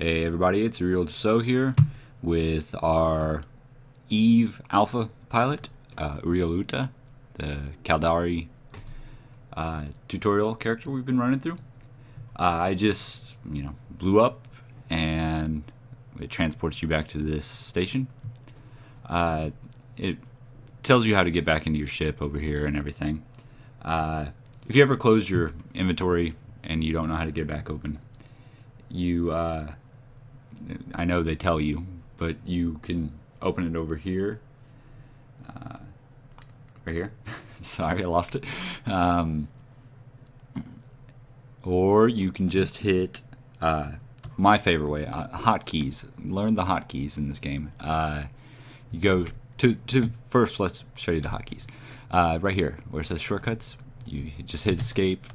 Hey everybody, it's Uriel Tussaud here with our Eve Alpha pilot, Uriel Uta, the Caldari tutorial character we've been running through. I just, blew up and it transports you back to this station. It tells you how to get back into your ship over here and everything. If you ever close your inventory and you don't know how to get it back open, I know they tell you, but you can open it over here. Right here. Sorry, I lost it. Or you can just hit my favorite way, hotkeys. Learn the hotkeys in this game. You go to first. Let's show you the hotkeys. Right here, where it says shortcuts, you just hit escape,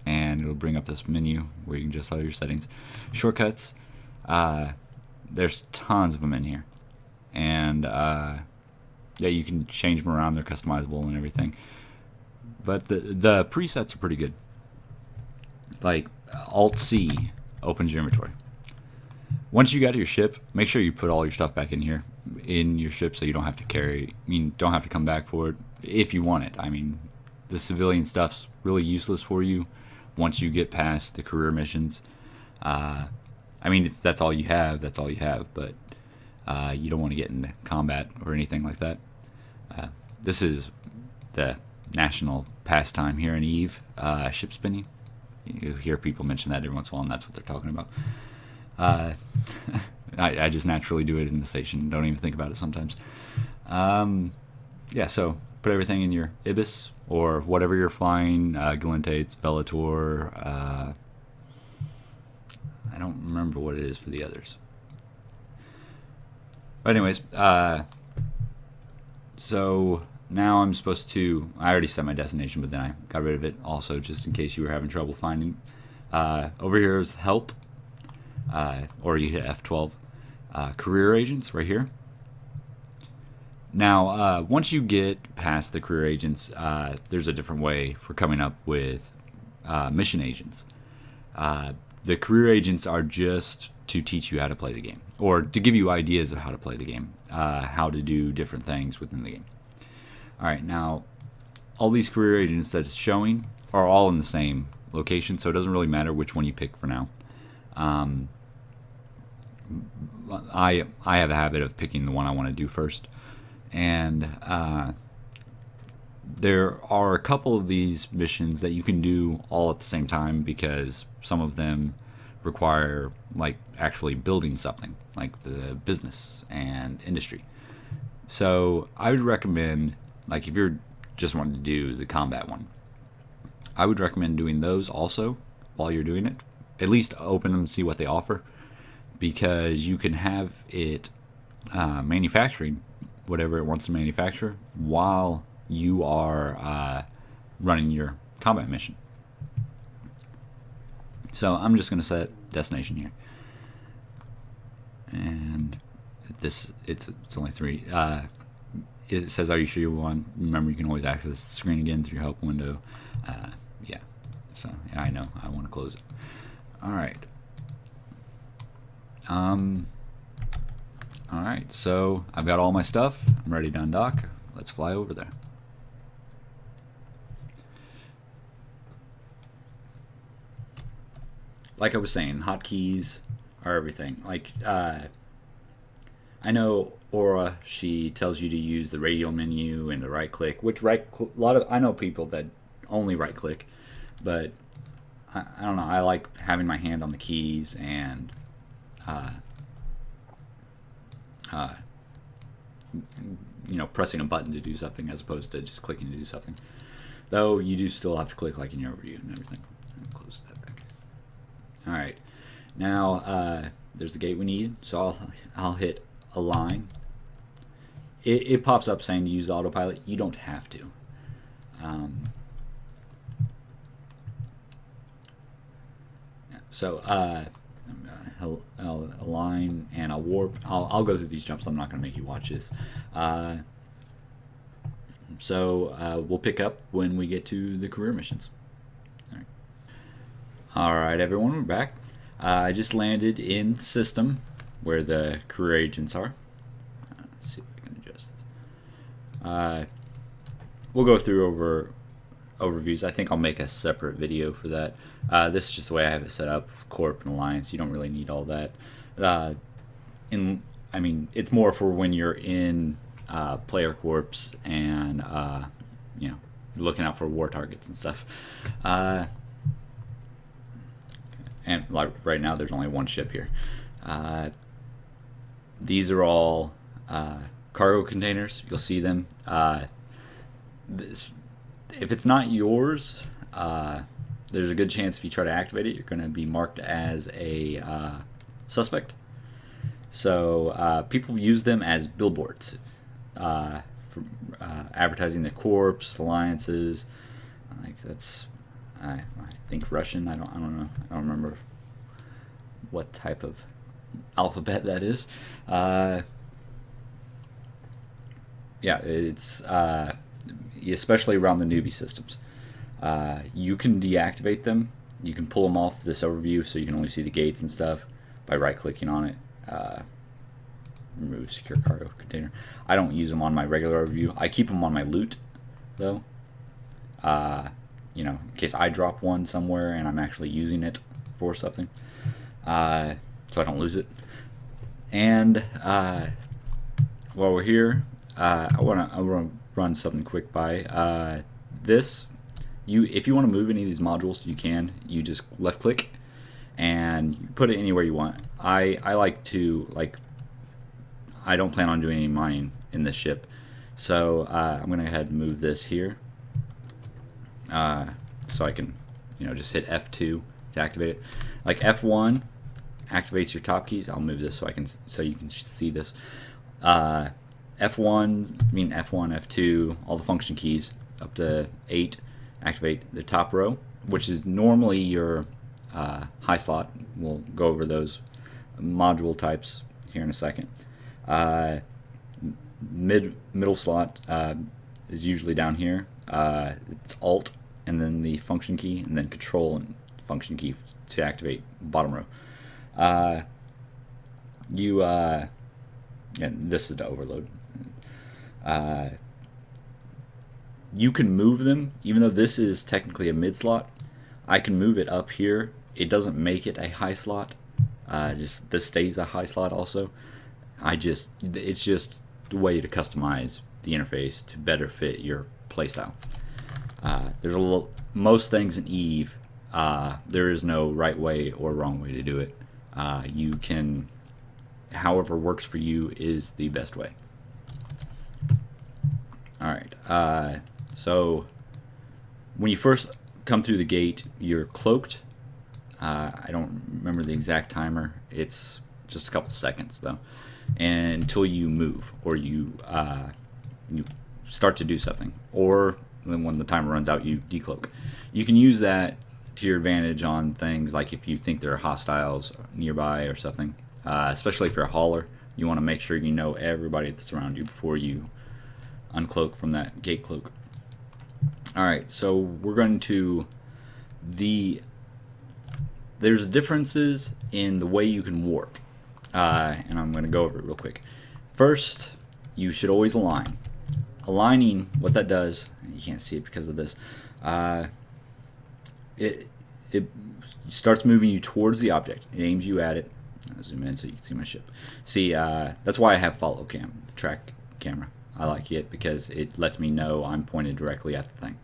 and it'll bring up this menu where you can just load your settings. Shortcuts. There's tons of them in here, and yeah, you can change them around. They're customizable and everything. But the presets are pretty good. Like Alt C opens your inventory. Once you got to your ship, make sure you put all your stuff back in here in your ship, so you don't have to don't have to come back for it if you want it. I mean, the civilian stuff's really useless for you once you get past the career missions. I mean, if that's all you have, that's all you have, but you don't want to get into combat or anything like that. This is the national pastime here in Eve, ship spinning. You hear people mention that every once in a while, and that's what they're talking about. I just naturally do it in the station, don't even think about it sometimes. Yeah, so put everything in your Ibis, or whatever you're flying, Galantates, Bellator, I don't remember what it is for the others. But anyways, so now I'm supposed to, I already set my destination, but then I got rid of it also just in case you were having trouble finding. Over here is help, or you hit F12. Career agents right here. Now, once you get past the career agents, there's a different way for coming up with mission agents. The career agents are just to teach you how to play the game, or to give you ideas of how to play the game, how to do different things within the game. Alright, now, all these career agents that it's showing are all in the same location, so it doesn't really matter which one you pick for now. I have a habit of picking the one I want to do first, and there are a couple of these missions that you can do all at the same time, because some of them require like actually building something, like the business and industry. So I would recommend, like if you're just wanting to do the combat one, I would recommend doing those also while you're doing it. At least open them and see what they offer, because you can have it manufacturing whatever it wants to manufacture while you are running your combat mission. So I'm just going to set destination here, and it's only 3. It says, "Are you sure you want?" Remember, you can always access the screen again through your help window. Yeah. So yeah, I know I want to close it. All right. Alright, so I've got all my stuff. I'm ready to undock. Let's fly over there. Like I was saying, hotkeys are everything. Like, I know Aura, she tells you to use the radial menu and the right click, which I know people that only right click, but I don't know, I like having my hand on the keys and pressing a button to do something as opposed to just clicking to do something. Though you do still have to click like in your overview and everything. I'll close that back. Alright, now there's the gate we need, so I'll hit align. It pops up saying to use autopilot. You don't have to. So I'll align and I'll warp. I'll go through these jumps. I'm not going to make you watch this. So we'll pick up when we get to the career missions. All right, everyone, we're back. I just landed in the system where the career agents are. Let's see if I can adjust this. We'll go through overviews. I think I'll make a separate video for that. This is just the way I have it set up, Corp and Alliance. You don't really need all that. I mean, it's more for when you're in player corps and you know, looking out for war targets and stuff. And like right now, there's only one ship here. These are all cargo containers. You'll see them. If it's not yours, there's a good chance if you try to activate it, you're going to be marked as a suspect. So people use them as billboards for advertising their corps, alliances. Like that's, I think Russian. I don't know. I don't remember what type of alphabet that is. Yeah, it's especially around the newbie systems. You can deactivate them. You can pull them off this overview, so you can only see the gates and stuff by right-clicking on it. Remove secure cargo container. I don't use them on my regular overview. I keep them on my loot, though. You know, in case I drop one somewhere and I'm actually using it for something, so I don't lose it. And while we're here, I wanna run something quick by this. If you want to move any of these modules, you can. You just left click and you put it anywhere you want. I like to, I don't plan on doing any mining in this ship, so I'm gonna go ahead and move this here, so I can, you know, just hit F2 to activate it. Like F1 activates your top keys. I'll move this so you can see this. F1, F2, all the function keys up to 8 activate the top row, which is normally your high slot. We'll go over those module types here in a second. Middle slot is usually down here. It's Alt and then the function key, and then Control and function key to activate bottom row. Yeah, this is the overload. You can move them, even though this is technically a mid slot. I can move it up here. It doesn't make it a high slot. Just this stays a high slot also. It's just a way to customize the interface to better fit your playstyle. There's most things in Eve. There is no right way or wrong way to do it. You can, however works for you is the best way. All right. So when you first come through the gate, you're cloaked. I don't remember the exact timer. It's just a couple seconds though, and until you move or you start to do something, or then when the timer runs out, you decloak. You can use that to your advantage on things like if you think there are hostiles nearby or something. Especially if you're a hauler, you want to make sure you know everybody that's around you before you uncloak from that gate cloak. Alright, so we're going to there's differences in the way you can warp, and I'm going to go over it real quick. First, you should always align. Aligning, what that does, you can't see it because of this, it starts moving you towards the object. It aims you at it. I'll zoom in so you can see my ship. See, that's why I have follow cam, the track camera. I like it because it lets me know I'm pointed directly at the thing.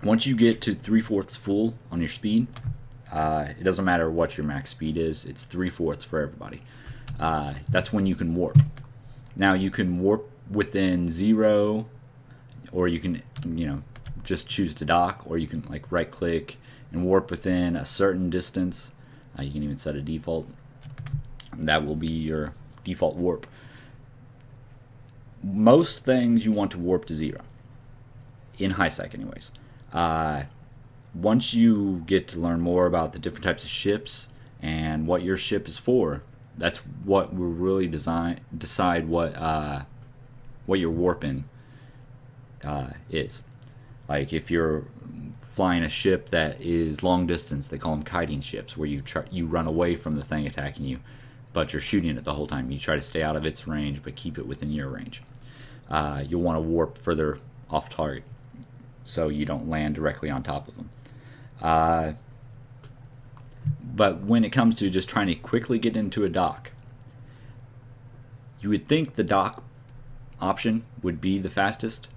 Once you get to 3/4 full on your speed, it doesn't matter what your max speed is. It's 3/4 for everybody. That's when you can warp. Now you can warp within 0, or you can, you know, just choose to dock, or you can like right click and warp within a certain distance. You can even set a default. That will be your default warp. Most things you want to warp to 0 in high sec anyways. Once you get to learn more about the different types of ships and what your ship is for, that's what will really decide what your warping is. Like if you're flying a ship that is long distance, they call them kiting ships, where you run away from the thing attacking you, but you're shooting it the whole time. You try to stay out of its range, but keep it within your range. You'll want to warp further off target, so you don't land directly on top of them. But when it comes to just trying to quickly get into a dock, you would think the dock option would be the fastest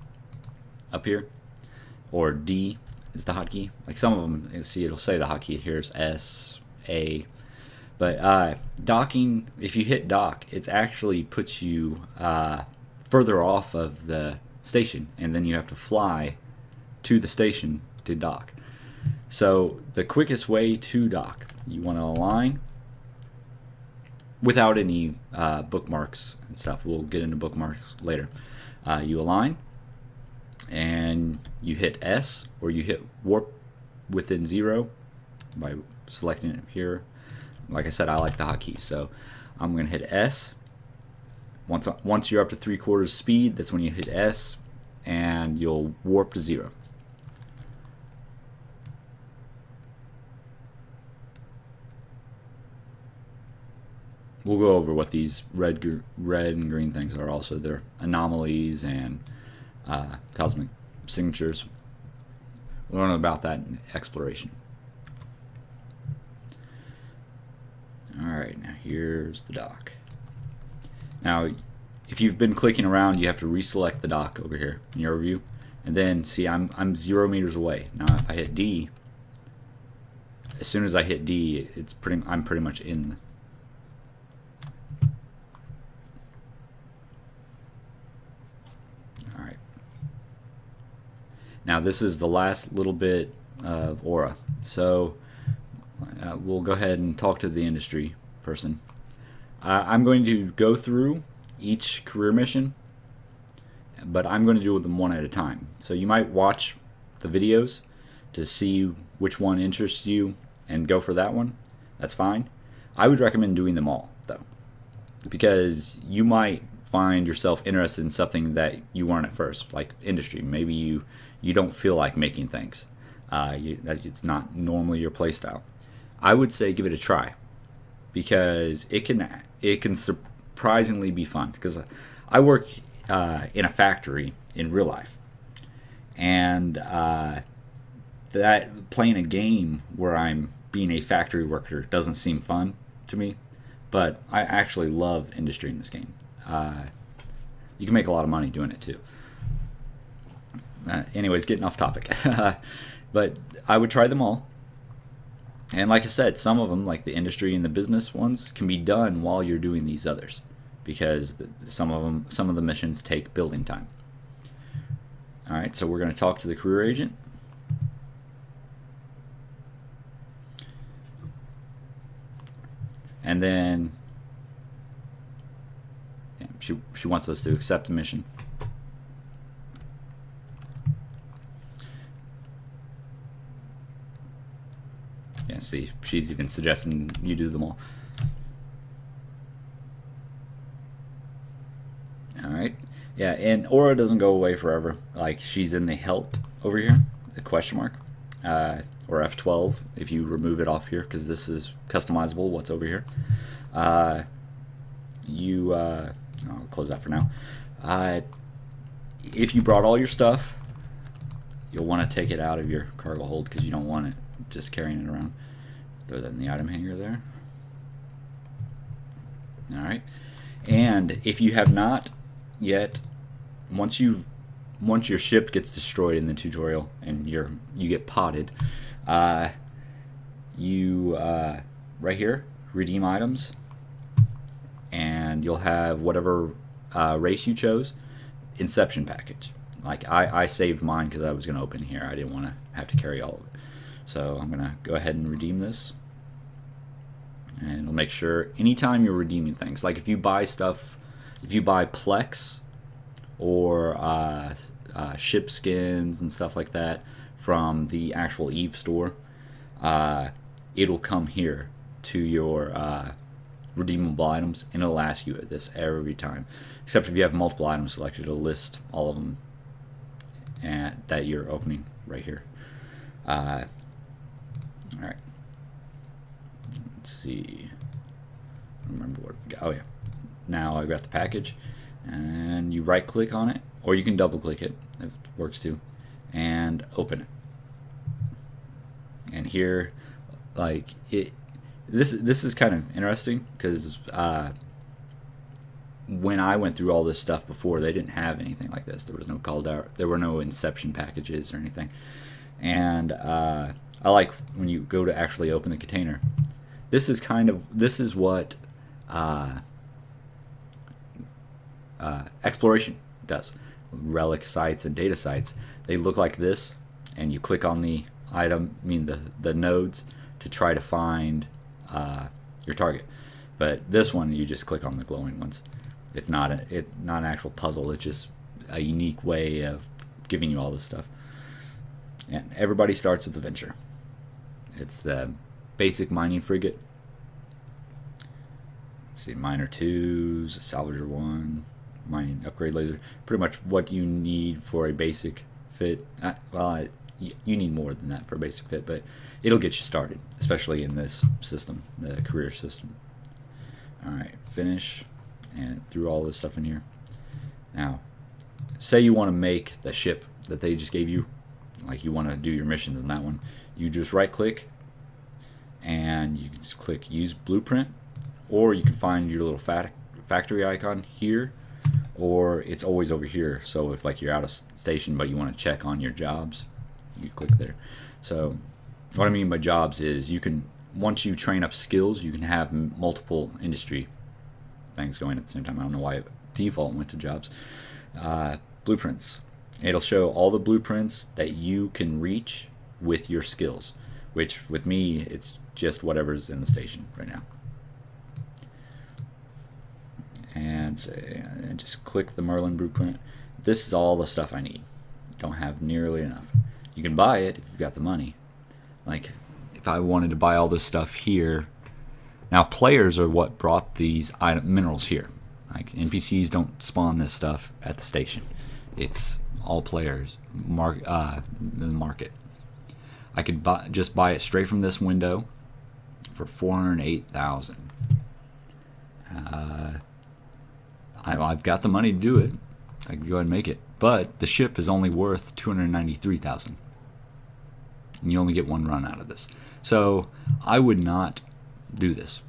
up here, or D is the hotkey. Like some of them, see, it'll say the hotkey here is S, A. But docking, if you hit dock, it actually puts you further off of the station, and then you have to fly to the station to dock. So the quickest way to dock, you want to align without any bookmarks and stuff. We'll get into bookmarks later. You align, and you hit S, or you hit warp within 0 by selecting it here. Like I said, I like the hotkey, so I'm going to hit S. Once you're up to 3/4 speed, that's when you hit S, and you'll warp to 0. We'll go over what these red and green things are also. They're anomalies and cosmic signatures. We'll learn about that in exploration. Alright, now here's the dock. Now, if you've been clicking around, you have to reselect the dock over here in your view. And then, see, I'm 0 meters away. Now, if I hit D, as soon as I hit D, I'm pretty much in. Alright. Now, this is the last little bit of aura. So, we'll go ahead and talk to the industry person. I'm going to go through each career mission, but I'm going to do them one at a time. So you might watch the videos to see which one interests you and go for that one. That's fine. I would recommend doing them all, though, because you might find yourself interested in something that you weren't at first, like industry. Maybe you don't feel like making things. It's not normally your play style. I would say give it a try, because it can surprisingly be fun. Because I work in a factory in real life, and that playing a game where I'm being a factory worker doesn't seem fun to me, but I actually love industry in this game. You can make a lot of money doing it too. Anyways, getting off topic. But I would try them all. And like I said, some of them, like the industry and the business ones, can be done while you're doing these others, because some of the missions take building time. All right, so we're going to talk to the career agent. And then she wants us to accept the mission. Yeah, see, she's even suggesting you do them all. Alright. Yeah, and aura doesn't go away forever. Like, she's in the help over here, the question mark, or F12 if you remove it off here, because this is customizable, what's over here. I'll close that for now. If you brought all your stuff, you'll want to take it out of your cargo hold, because you don't want it just carrying it around. Throw that in the item hanger there. Alright. And if you have not yet, once your ship gets destroyed in the tutorial and you get potted, right here, redeem items, and you'll have whatever race you chose, Inception package. Like I saved mine because I was going to open here. I didn't want to have to carry all of it. So I'm going to go ahead and redeem this. And it'll make sure anytime you're redeeming things, like if you buy stuff, if you buy Plex or ship skins and stuff like that from the actual Eve store, it'll come here to your redeemable items, and it'll ask you this every time. Except if you have multiple items selected, it'll list all of them and that you're opening right here. All right. Let's see. Remember what we got. Oh yeah. Now I've got the package, and you right click on it, or you can double click it if it works too, and open it. And here, like it, this is kind of interesting because when I went through all this stuff before, they didn't have anything like this. There was no called out. There were no inception packages or anything. And I like when you go to actually open the container. This is what exploration does. Relic sites and data sites, they look like this, and you click on the item, the nodes, to try to find your target. But this one, you just click on the glowing ones. It's not an actual puzzle. It's just a unique way of giving you all this stuff. And everybody starts with the Venture. It's the basic mining frigate. Let's see, miner 2s, salvager 1, mining upgrade laser. Pretty much what you need for a basic fit. You need more than that for a basic fit, but it'll get you started, especially in this system, the career system. All right, finish, and threw all this stuff in here. Now, say you want to make the ship that they just gave you, like you want to do your missions in that one. You just right click, and you can just click use blueprint, or you can find your little factory icon here, or it's always over here. So if like you're out of station but you want to check on your jobs, you click there. So what I mean by jobs is you can, once you train up skills, you can have multiple industry things going at the same time. I don't know why default went to jobs. Blueprints. It'll show all the blueprints that you can reach with your skills, which with me, it's just whatever's in the station right now. And just click the Merlin blueprint. This is all the stuff I need. Don't have nearly enough. You can buy it if you've got the money. Like if I wanted to buy all this stuff here. Now players are what brought these minerals here. Like NPCs don't spawn this stuff at the station. It's all players in the market. I could just buy it straight from this window for 408,000. I've got the money to do it. I can go ahead and make it. But the ship is only worth 293,000. And you only get one run out of this. So I would not do this.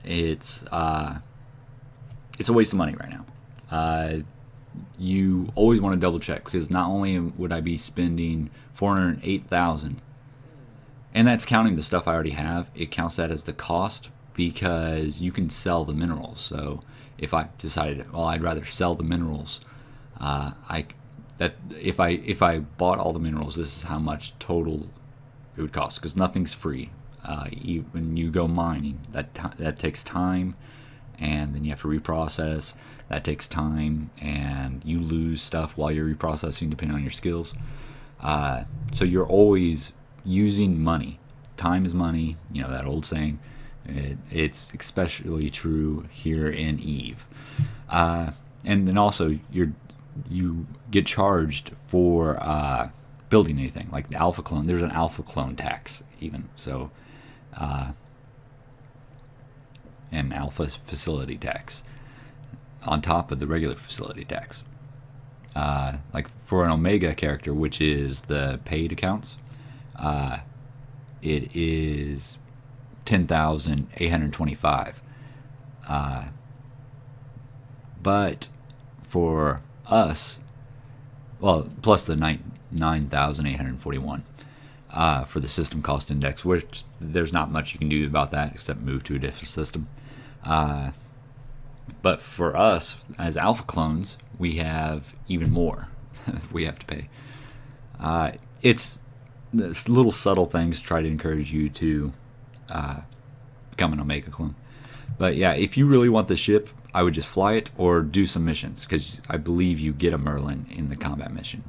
It's a waste of money right now. You always want to double check, because not only would I be spending 408,000, and that's counting the stuff I already have, it counts that as the cost, because you can sell the minerals. So if I decided, well, I'd rather sell the minerals, if I bought all the minerals, this is how much total it would cost, because nothing's free. When you go mining, that takes time, and then you have to reprocess. That takes time, and you lose stuff while you're reprocessing depending on your skills. So you're always using money. Time is money, you know that old saying. It's especially true here in Eve. And then also you get charged for building anything, like the alpha clone. There's an alpha clone tax even. So an alpha facility tax on top of the regular facility tax. Like for an Omega character, which is the paid accounts, it is 10,825. But for us, well, plus the 9,841 for the system cost index, which there's not much you can do about that except move to a different system. But for us, as alpha clones, we have even more we have to pay. It's this little subtle things to try to encourage you to become an Omega clone. But yeah, if you really want the ship, I would just fly it or do some missions, because I believe you get a Merlin in the combat mission.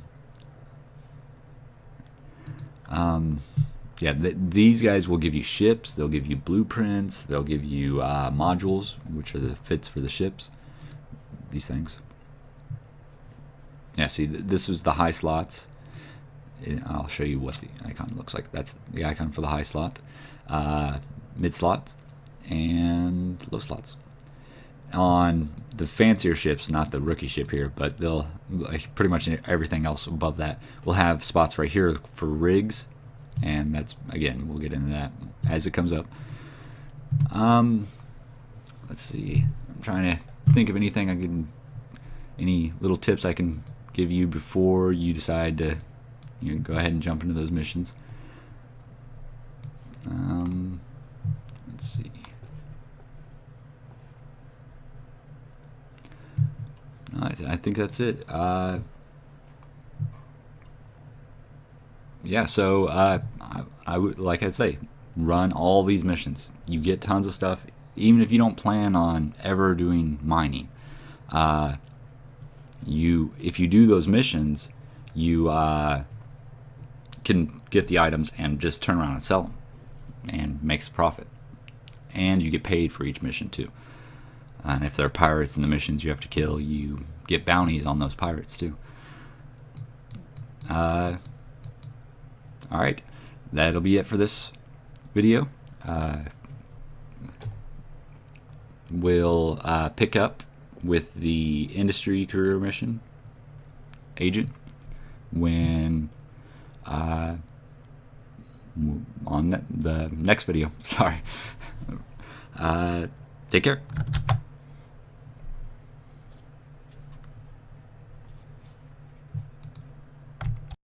Yeah, these guys will give you ships, they'll give you blueprints, they'll give you modules, which are the fits for the ships, these things. Yeah, see, this was the high slots. I'll show you what the icon looks like. That's the icon for the high slot, mid slots, and low slots. On the fancier ships, not the rookie ship here, but they'll like pretty much everything else above that will have spots right here for rigs, and that's, again, we'll get into that as it comes up. Let's see. I'm trying to think of anything any little tips I can give you before you decide to, go ahead and jump into those missions. Let's see. I think that's it. Yeah, so I would, like I'd say, run all these missions. You get tons of stuff, even if you don't plan on ever doing mining. If you do those missions, you can get the items and just turn around and sell them, and makes a profit. And you get paid for each mission too. And if there are pirates in the missions you have to kill, you get bounties on those pirates too. Alright, that'll be it for this video. We'll pick up with the industry career mission agent when on the next video. Sorry. Take care.